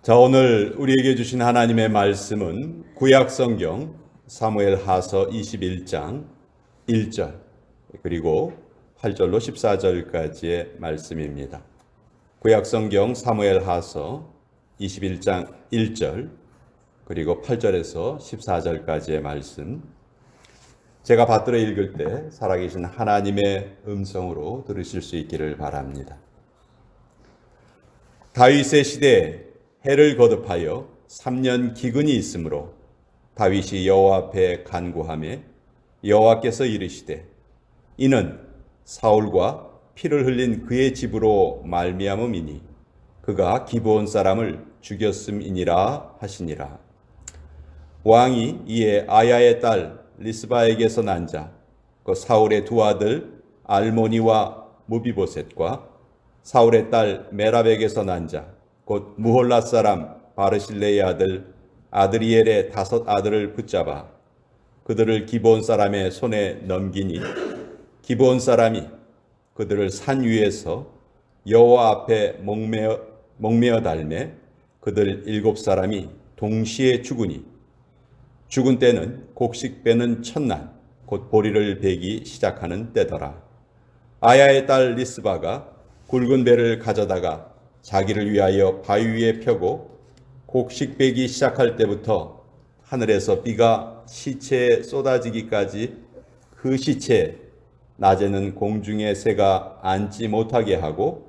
자, 오늘 우리에게 주신 하나님의 말씀은 구약성경 사무엘하서 21장 1절 그리고 8절로 14절까지의 말씀입니다. 구약성경 사무엘하서 21장 1절 그리고 8절에서 14절까지의 말씀, 제가 받들어 읽을 때 살아계신 하나님의 음성으로 들으실 수 있기를 바랍니다. 다윗의 시대에 해를 거듭하여 3년 기근이 있으므로 다윗이 여호와 앞에 간구하매 여호와께서 이르시되 이는 사울과 피를 흘린 그의 집으로 말미암음이니 그가 기브온 사람을 죽였음이니라 하시니라. 왕이 이에 아야의 딸 리스바에게서 난 자 그 사울의 두 아들 알모니와 무비보셋과 사울의 딸 메랍에게서 난 자 곧 무홀랏 사람 바르실레의 아들 아드리엘의 5 아들을 붙잡아 그들을 기브온 사람의 손에 넘기니 기브온 사람이 그들을 산 위에서 여호와 앞에 목매어 달매 그들 7 사람이 동시에 죽으니 죽은 때는 곡식 빼는 첫날 곧 보리를 베기 시작하는 때더라. 아야의 딸 리스바가 굵은 배를 가져다가 자기를 위하여 바위 위에 펴고 곡식 베기 시작할 때부터 하늘에서 비가 시체에 쏟아지기까지 그 시체에 낮에는 공중의 새가 앉지 못하게 하고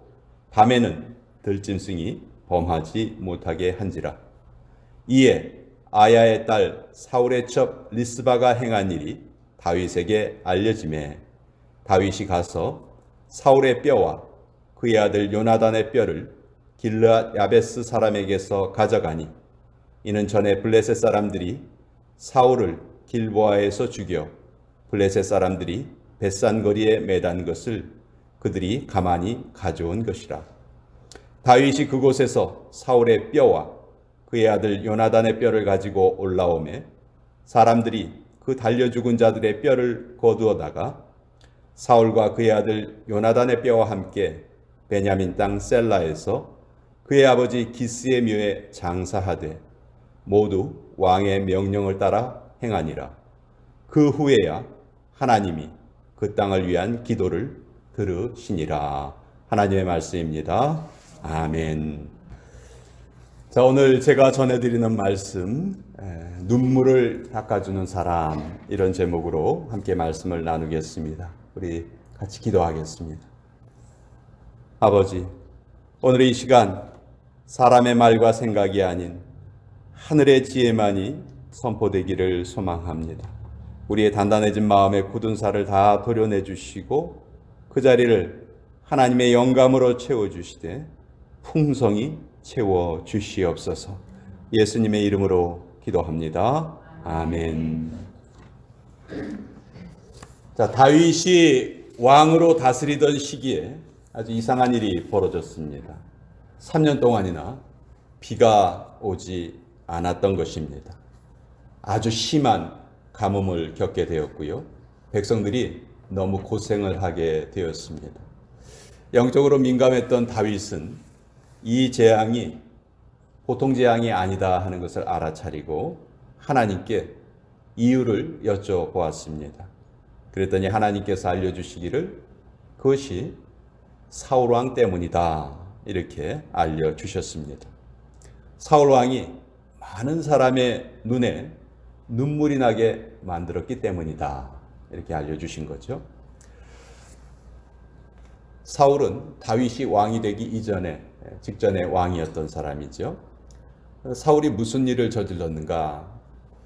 밤에는 들짐승이 범하지 못하게 한지라. 이에 아야의 딸 사울의 첩 리스바가 행한 일이 다윗에게 알려지매 다윗이 가서 사울의 뼈와 그의 아들 요나단의 뼈를 길르앗 야베스 사람에게서 가져가니 이는 전에 블레셋 사람들이 사울을 길보아에서 죽여 블레셋 사람들이 벳산 거리에 매단 것을 그들이 가만히 가져온 것이라. 다윗이 그곳에서 사울의 뼈와 그의 아들 요나단의 뼈를 가지고 올라오매 사람들이 그 달려 죽은 자들의 뼈를 거두어다가 사울과 그의 아들 요나단의 뼈와 함께 베냐민 땅 셀라에서 그의 아버지 기스의 묘에 장사하되 모두 왕의 명령을 따라 행하니라. 그 후에야 하나님이 그 땅을 위한 기도를 들으시니라. 하나님의 말씀입니다. 아멘. 자, 오늘 제가 전해드리는 말씀, 눈물을 닦아주는 사람, 이런 제목으로 함께 말씀을 나누겠습니다. 우리 같이 기도하겠습니다. 아버지, 오늘 이 시간 사람의 말과 생각이 아닌 하늘의 지혜만이 선포되기를 소망합니다. 우리의 단단해진 마음의 굳은 살을 다 도려내 주시고 그 자리를 하나님의 영감으로 채워주시되 풍성히 채워주시옵소서. 예수님의 이름으로 기도합니다. 아멘. 자, 다윗이 왕으로 다스리던 시기에 아주 이상한 일이 벌어졌습니다. 3년 동안이나 비가 오지 않았던 것입니다. 아주 심한 가뭄을 겪게 되었고요. 백성들이 너무 고생을 하게 되었습니다. 영적으로 민감했던 다윗은 이 재앙이 보통 재앙이 아니다 하는 것을 알아차리고 하나님께 이유를 여쭤보았습니다. 그랬더니 하나님께서 알려주시기를 그것이 사울왕 때문이다, 이렇게 알려주셨습니다. 사울왕이 많은 사람의 눈에 눈물이 나게 만들었기 때문이다, 이렇게 알려주신 거죠. 사울은 다윗이 왕이 되기 직전에 왕이었던 사람이죠. 사울이 무슨 일을 저질렀는가?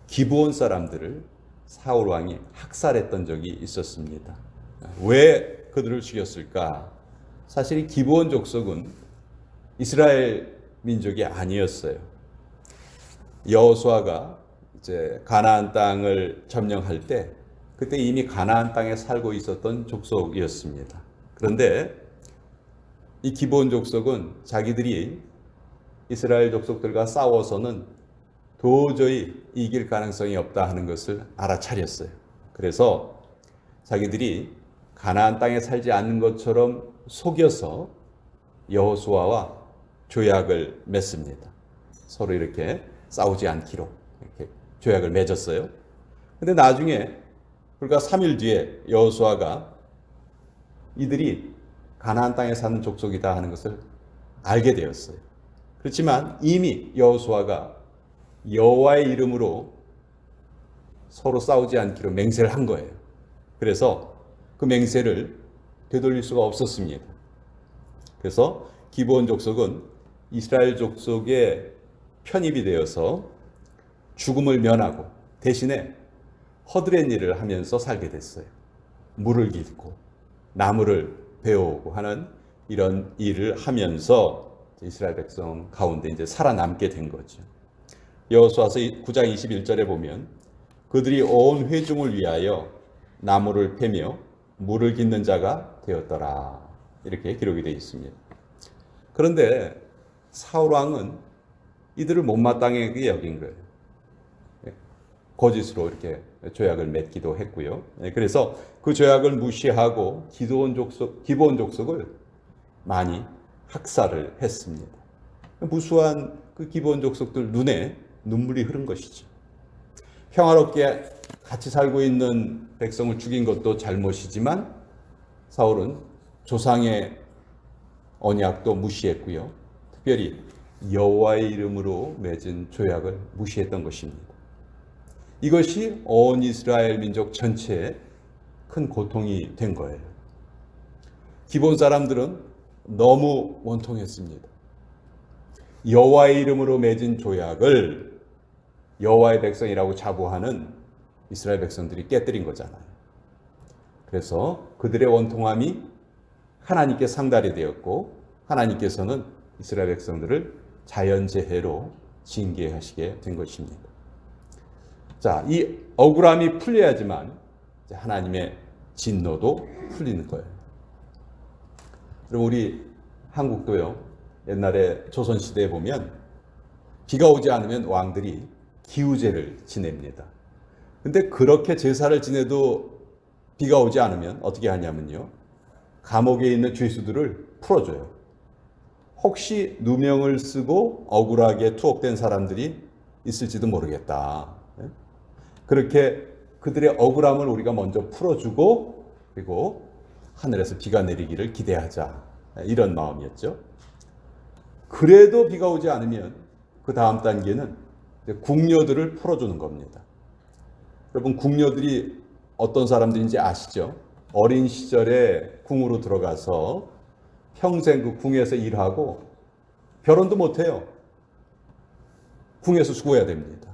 기브온 사람들을 사울 왕이 학살했던 적이 있었습니다. 왜 그들을 죽였을까? 사실 이 기브온 족속은 이스라엘 민족이 아니었어요. 여호수아가 이제 가나안 땅을 점령할 때 그때 이미 가나안 땅에 살고 있었던 족속이었습니다. 그런데 이 기브온 족속은 자기들이 이스라엘 족속들과 싸워서는 도저히 이길 가능성이 없다 하는 것을 알아차렸어요. 그래서 자기들이 가나안 땅에 살지 않는 것처럼 속여서 여호수아와 조약을 맺습니다. 서로 이렇게 싸우지 않기로 이렇게 조약을 맺었어요. 근데 나중에 불과 3일 뒤에 여호수아가 이들이 가나안 땅에 사는 족속이다 하는 것을 알게 되었어요. 그렇지만 이미 여호수아가 여호와의 이름으로 서로 싸우지 않기로 맹세를 한 거예요. 그래서 그 맹세를 되돌릴 수가 없었습니다. 그래서 기브온 족속은 이스라엘 족속에 편입이 되어서 죽음을 면하고 대신에 허드렛 일을 하면서 살게 됐어요. 물을 깃고 나무를 베어오고 하는 이런 일을 하면서 이스라엘 백성 가운데 이제 살아남게 된 거죠. 여호수아서 9장 21절에 보면 그들이 온 회중을 위하여 나무를 패며 물을 깃는 자가 되었더라. 이렇게 기록이 되어 있습니다. 그런데 사울 왕은 이들을 못마땅하게 여긴 거예요. 거짓으로 이렇게 조약을 맺기도 했고요. 그래서 그 조약을 무시하고 기브온 족속을 많이 학살을 했습니다. 무수한 그 기브온 족속들 눈에 눈물이 흐른 것이죠. 평화롭게 같이 살고 있는 백성을 죽인 것도 잘못이지만 사울은 조상의 언약도 무시했고요. 특별히 여호와의 이름으로 맺은 조약을 무시했던 것입니다. 이것이 온 이스라엘 민족 전체에 큰 고통이 된 거예요. 기본 사람들은 너무 원통했습니다. 여호와의 이름으로 맺은 조약을 여호와의 백성이라고 자부하는 이스라엘 백성들이 깨뜨린 거잖아요. 그래서 그들의 원통함이 하나님께 상달이 되었고 하나님께서는 이스라엘 백성들을 자연재해로 징계하시게 된 것입니다. 자, 이 억울함이 풀려야지만 하나님의 진노도 풀리는 거예요. 그럼 우리 한국도요, 옛날에 조선시대에 보면 비가 오지 않으면 왕들이 기우제를 지냅니다. 근데 그렇게 제사를 지내도 비가 오지 않으면 어떻게 하냐면요, 감옥에 있는 죄수들을 풀어줘요. 혹시 누명을 쓰고 억울하게 투옥된 사람들이 있을지도 모르겠다. 그렇게 그들의 억울함을 우리가 먼저 풀어주고 그리고 하늘에서 비가 내리기를 기대하자, 이런 마음이었죠. 그래도 비가 오지 않으면 그 다음 단계는 궁녀들을 풀어주는 겁니다. 여러분, 궁녀들이 어떤 사람들인지 아시죠? 어린 시절에 궁으로 들어가서 평생 그 궁에서 일하고 결혼도 못해요. 궁에서 죽어야 됩니다.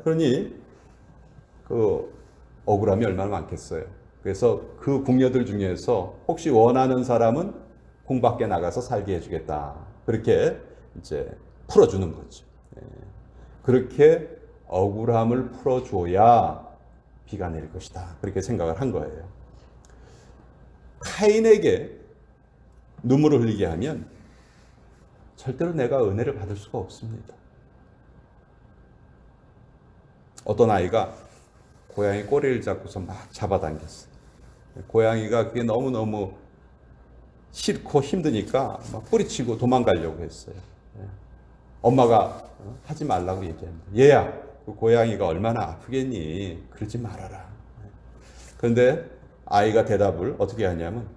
그러니 그 억울함이 얼마나 많겠어요. 그래서 그 궁녀들 중에서 혹시 원하는 사람은 궁 밖에 나가서 살게 해주겠다. 그렇게 이제 풀어주는 거죠. 그렇게 억울함을 풀어줘야 비가 내릴 것이다. 그렇게 생각을 한 거예요. 카인에게 눈물을 흘리게 하면 절대로 내가 은혜를 받을 수가 없습니다. 어떤 아이가 고양이 꼬리를 잡고서 막 잡아당겼어요. 고양이가 그게 너무너무 싫고 힘드니까 막 뿌리치고 도망가려고 했어요. 엄마가 하지 말라고 얘기합니다. 얘야, 그 고양이가 얼마나 아프겠니? 그러지 말아라. 그런데 아이가 대답을 어떻게 하냐면,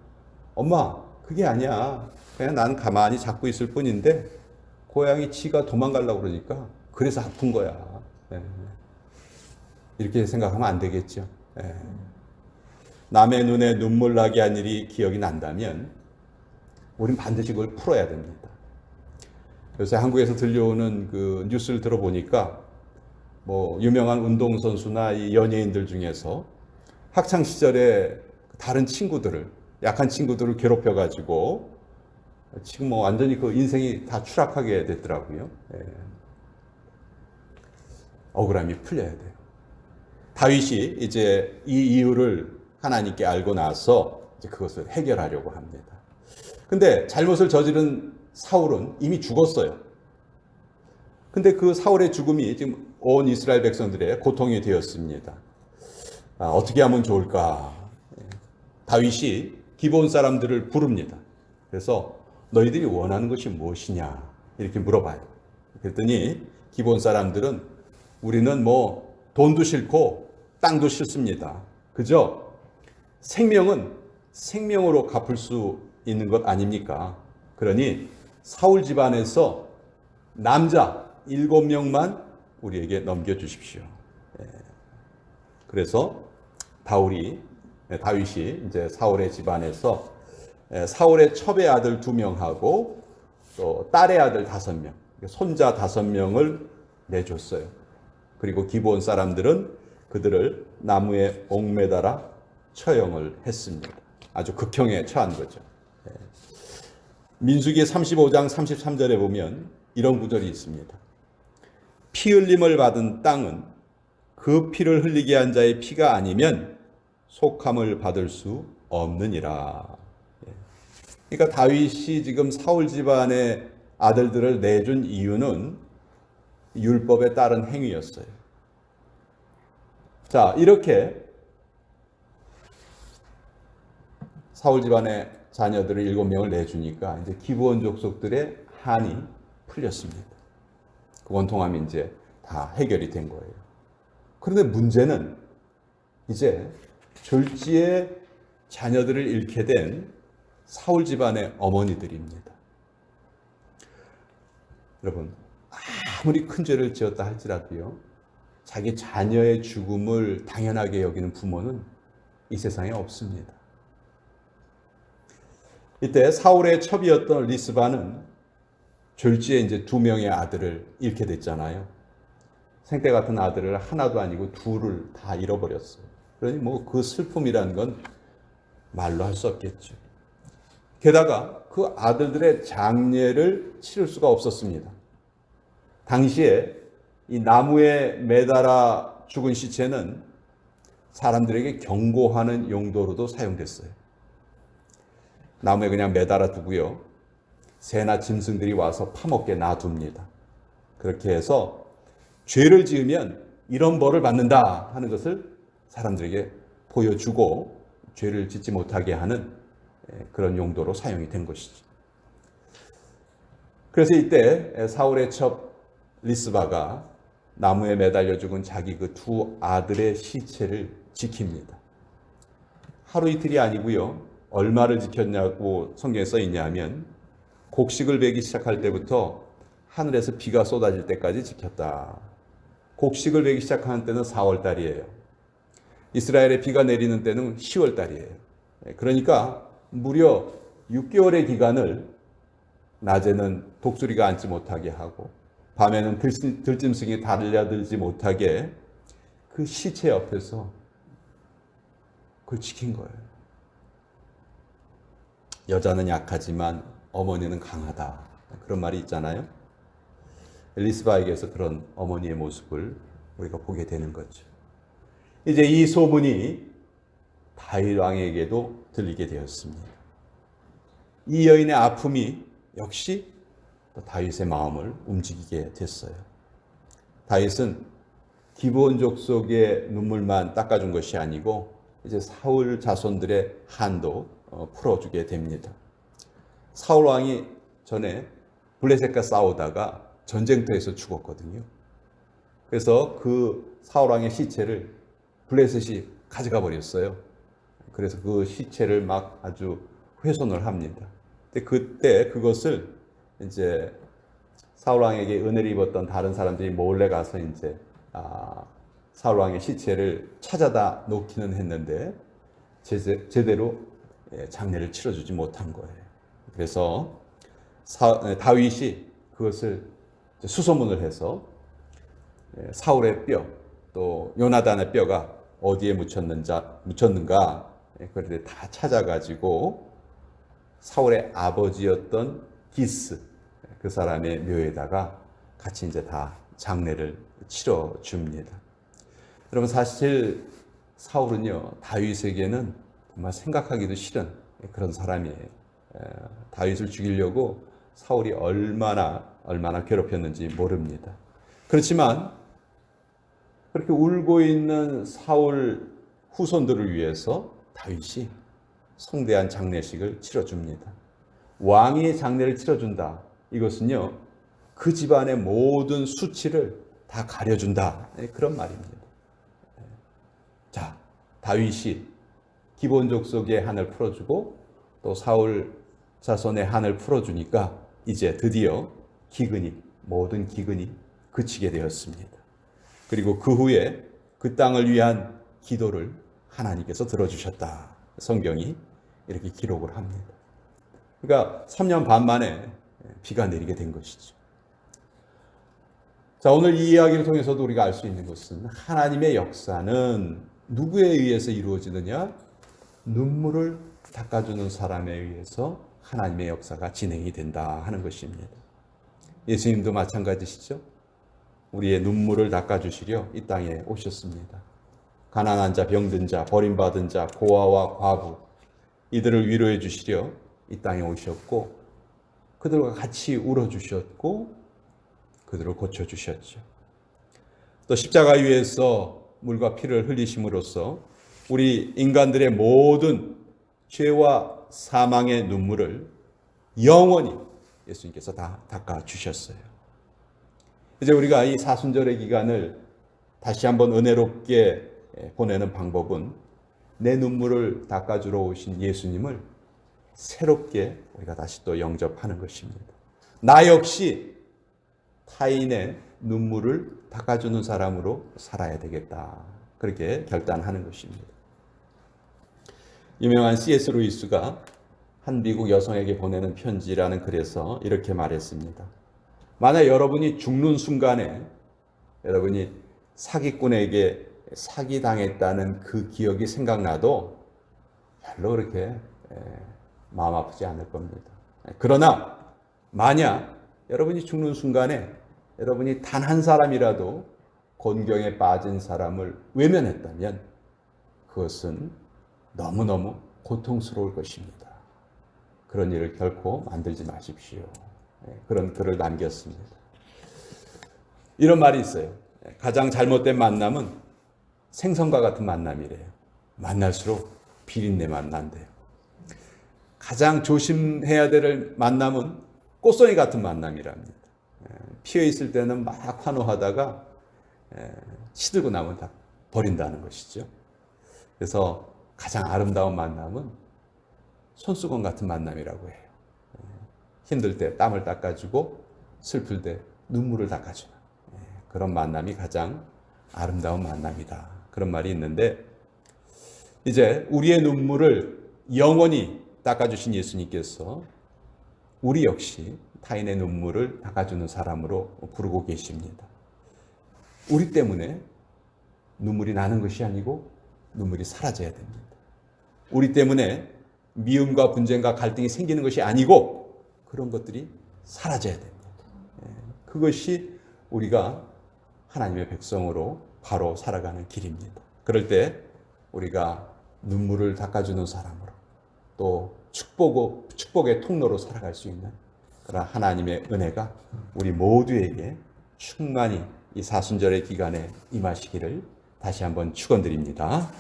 엄마, 그게 아니야. 그냥 난 가만히 잡고 있을 뿐인데 고양이 지가 도망가려고 그러니까 그래서 아픈 거야. 이렇게 생각하면 안 되겠죠. 남의 눈에 눈물 나게 한 일이 기억이 난다면 우린 반드시 그걸 풀어야 됩니다. 요새 한국에서 들려오는 그 뉴스를 들어보니까 뭐 유명한 운동선수나 이 연예인들 중에서 학창 시절에 다른 친구들을, 약한 친구들을 괴롭혀가지고 지금 뭐 완전히 그 인생이 다 추락하게 됐더라고요. 억울함이 풀려야 돼요. 다윗이 이제 이 이유를 하나님께 알고 나서 이제 그것을 해결하려고 합니다. 근데 잘못을 저지른 사울은 이미 죽었어요. 근데 그 사울의 죽음이 지금 온 이스라엘 백성들의 고통이 되었습니다. 어떻게 하면 좋을까? 다윗이 기브온 사람들을 부릅니다. 그래서 너희들이 원하는 것이 무엇이냐? 이렇게 물어봐요. 그랬더니 기본 사람들은 우리는 뭐 돈도 싫고 땅도 싫습니다. 그죠? 생명은 생명으로 갚을 수 있는 것 아닙니까? 그러니 사울 집안에서 남자 7명만 우리에게 넘겨주십시오. 그래서 다윗이 이제 사울의 집안에서 사울의 첩의 아들 2명하고 또 딸의 아들 5명, 손자 5명을 내줬어요. 그리고 기브온 사람들은 그들을 나무에 옥매달아 처형을 했습니다. 아주 극형에 처한 거죠. 민수기 35장 33절에 보면 이런 구절이 있습니다. 피 흘림을 받은 땅은 그 피를 흘리게 한 자의 피가 아니면 속함을 받을 수 없느니라. 그러니까 다윗이 지금 사울 집안의 아들들을 내준 이유는 율법에 따른 행위였어요. 자, 이렇게 사울 집안의 자녀들을 7명을 내주니까 이제 기브온 족속들의 한이 풀렸습니다. 그 원통함이 이제 다 해결이 된 거예요. 그런데 문제는 이제 졸지에 자녀들을 잃게 된 사울 집안의 어머니들입니다. 여러분, 아무리 큰 죄를 지었다 할지라도요, 자기 자녀의 죽음을 당연하게 여기는 부모는 이 세상에 없습니다. 이때 사울의 첩이었던 리스바는 졸지에 이제 2명의 아들을 잃게 됐잖아요. 생때 같은 아들을 하나도 아니고 2를 다 잃어버렸어요. 그러니 뭐 그 슬픔이라는 건 말로 할 수 없겠죠. 게다가 그 아들들의 장례를 치를 수가 없었습니다. 당시에 이 나무에 매달아 죽은 시체는 사람들에게 경고하는 용도로도 사용됐어요. 나무에 그냥 매달아 두고요, 새나 짐승들이 와서 파먹게 놔둡니다. 그렇게 해서 죄를 지으면 이런 벌을 받는다 하는 것을 사람들에게 보여주고 죄를 짓지 못하게 하는 그런 용도로 사용이 된 것이죠. 그래서 이때 사울의 첩 리스바가 나무에 매달려 죽은 자기 그 2 아들의 시체를 지킵니다. 하루 이틀이 아니고요, 얼마를 지켰냐고 성경에 써 있냐면 곡식을 베기 시작할 때부터 하늘에서 비가 쏟아질 때까지 지켰다. 곡식을 베기 시작하는 때는 4월 달이에요. 이스라엘에 비가 내리는 때는 10월 달이에요. 그러니까 무려 6개월의 기간을 낮에는 독수리가 앉지 못하게 하고 밤에는 들짐승이 달려들지 못하게 그 시체 옆에서 그걸 지킨 거예요. 여자는 약하지만 어머니는 강하다, 그런 말이 있잖아요. 리스바에게서 그런 어머니의 모습을 우리가 보게 되는 거죠. 이제 이 소문이 다윗 왕에게도 들리게 되었습니다. 이 여인의 아픔이 역시 다윗의 마음을 움직이게 됐어요. 다윗은 기브온 족속의 눈물만 닦아준 것이 아니고 이제 사울 자손들의 한도 풀어주게 됩니다. 사울 왕이 전에 블레셋과 싸우다가 전쟁터에서 죽었거든요. 그래서 그 사울 왕의 시체를 블레셋이 가져가 버렸어요. 그래서 그 시체를 막 아주 훼손을 합니다. 근데 그때 그것을 이제 사울 왕에게 은혜를 입었던 다른 사람들이 몰래 가서 이제 사울 왕의 시체를 찾아다 놓기는 했는데 제대로 장례를 치러주지 못한 거예요. 그래서 다윗이 그것을 수소문을 해서 사울의 뼈, 또 요나단의 뼈가 어디에 묻혔는가 그런데 다 찾아가지고 사울의 아버지였던 기스, 그 사람의 묘에다가 같이 이제 다 장례를 치러 줍니다. 여러분, 사실 사울은요, 다윗에게는 정말 생각하기도 싫은 그런 사람이에요. 다윗을 죽이려고 사울이 얼마나 괴롭혔는지 모릅니다. 그렇지만 그렇게 울고 있는 사울 후손들을 위해서 다윗이 성대한 장례식을 치러줍니다. 왕이 장례를 치러준다. 이것은요, 그 집안의 모든 수치를 다 가려준다. 그런 말입니다. 자, 다윗이 기본 족속의 한을 풀어주고 또 사울 자손의 한을 풀어주니까 이제 드디어 모든 기근이 그치게 되었습니다. 그리고 그 후에 그 땅을 위한 기도를 하나님께서 들어주셨다. 성경이 이렇게 기록을 합니다. 그러니까 3년 반 만에 비가 내리게 된 것이죠. 자, 오늘 이 이야기를 통해서도 우리가 알 수 있는 것은 하나님의 역사는 누구에 의해서 이루어지느냐? 눈물을 닦아주는 사람에 의해서 하나님의 역사가 진행이 된다 하는 것입니다. 예수님도 마찬가지시죠. 우리의 눈물을 닦아주시려 이 땅에 오셨습니다. 가난한 자, 병든 자, 버림받은 자, 고아와 과부 이들을 위로해 주시려 이 땅에 오셨고 그들과 같이 울어주셨고 그들을 고쳐주셨죠. 또 십자가 위에서 물과 피를 흘리심으로써 우리 인간들의 모든 죄와 사망의 눈물을 영원히 예수님께서 다 닦아주셨어요. 이제 우리가 이 사순절의 기간을 다시 한번 은혜롭게 보내는 방법은 내 눈물을 닦아주러 오신 예수님을 새롭게 우리가 다시 또 영접하는 것입니다. 나 역시 타인의 눈물을 닦아주는 사람으로 살아야 되겠다. 그렇게 결단하는 것입니다. 유명한 C.S. 루이스가 한 미국 여성에게 보내는 편지라는 글에서 이렇게 말했습니다. 만약 여러분이 죽는 순간에 여러분이 사기꾼에게 사기당했다는 그 기억이 생각나도 별로 그렇게 마음 아프지 않을 겁니다. 그러나 만약 여러분이 죽는 순간에 여러분이 단 한 사람이라도 곤경에 빠진 사람을 외면했다면 그것은 너무너무 고통스러울 것입니다. 그런 일을 결코 만들지 마십시오. 그런 글을 남겼습니다. 이런 말이 있어요. 가장 잘못된 만남은 생선과 같은 만남이래요. 만날수록 비린내만 난대요. 가장 조심해야 될 만남은 꽃송이 같은 만남이랍니다. 피어 있을 때는 막 환호하다가 시들고 나면 다 버린다는 것이죠. 그래서 가장 아름다운 만남은 손수건 같은 만남이라고 해요. 힘들 때 땀을 닦아주고 슬플 때 눈물을 닦아주는 그런 만남이 가장 아름다운 만남이다. 그런 말이 있는데 이제 우리의 눈물을 영원히 닦아주신 예수님께서 우리 역시 타인의 눈물을 닦아주는 사람으로 부르고 계십니다. 우리 때문에 눈물이 나는 것이 아니고 눈물이 사라져야 됩니다. 우리 때문에 미움과 분쟁과 갈등이 생기는 것이 아니고 그런 것들이 사라져야 됩니다. 그것이 우리가 하나님의 백성으로 바로 살아가는 길입니다. 그럴 때 우리가 눈물을 닦아주는 사람으로 또 축복의 통로로 살아갈 수 있는 그런 하나님의 은혜가 우리 모두에게 충만히 이 사순절의 기간에 임하시기를 다시 한번 축원드립니다.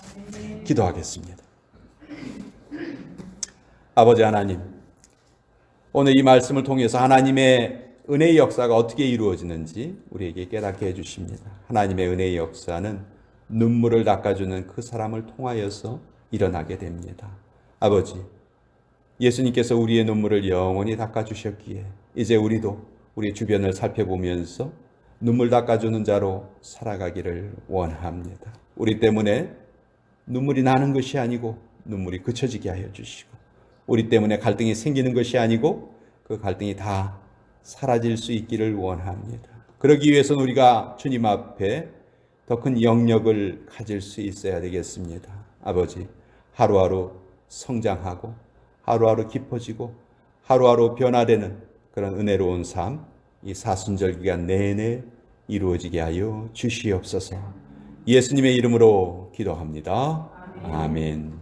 기도하겠습니다. 아버지 하나님, 오늘 이 말씀을 통해서 하나님의 은혜의 역사가 어떻게 이루어지는지 우리에게 깨닫게 해주십니다. 하나님의 은혜의 역사는 눈물을 닦아주는 그 사람을 통하여서 일어나게 됩니다. 아버지, 예수님께서 우리의 눈물을 영원히 닦아주셨기에 이제 우리도 우리 주변을 살펴보면서 눈물 닦아주는 자로 살아가기를 원합니다. 우리 때문에 눈물이 나는 것이 아니고 눈물이 그쳐지게 하여 주시고 우리 때문에 갈등이 생기는 것이 아니고 그 갈등이 다 사라질 수 있기를 원합니다. 그러기 위해서는 우리가 주님 앞에 더 큰 영역을 가질 수 있어야 되겠습니다. 아버지, 하루하루 성장하고 하루하루 깊어지고 하루하루 변화되는 그런 은혜로운 삶, 이 사순절 기간 내내 이루어지게 하여 주시옵소서. 예수님의 이름으로 기도합니다. 아멘.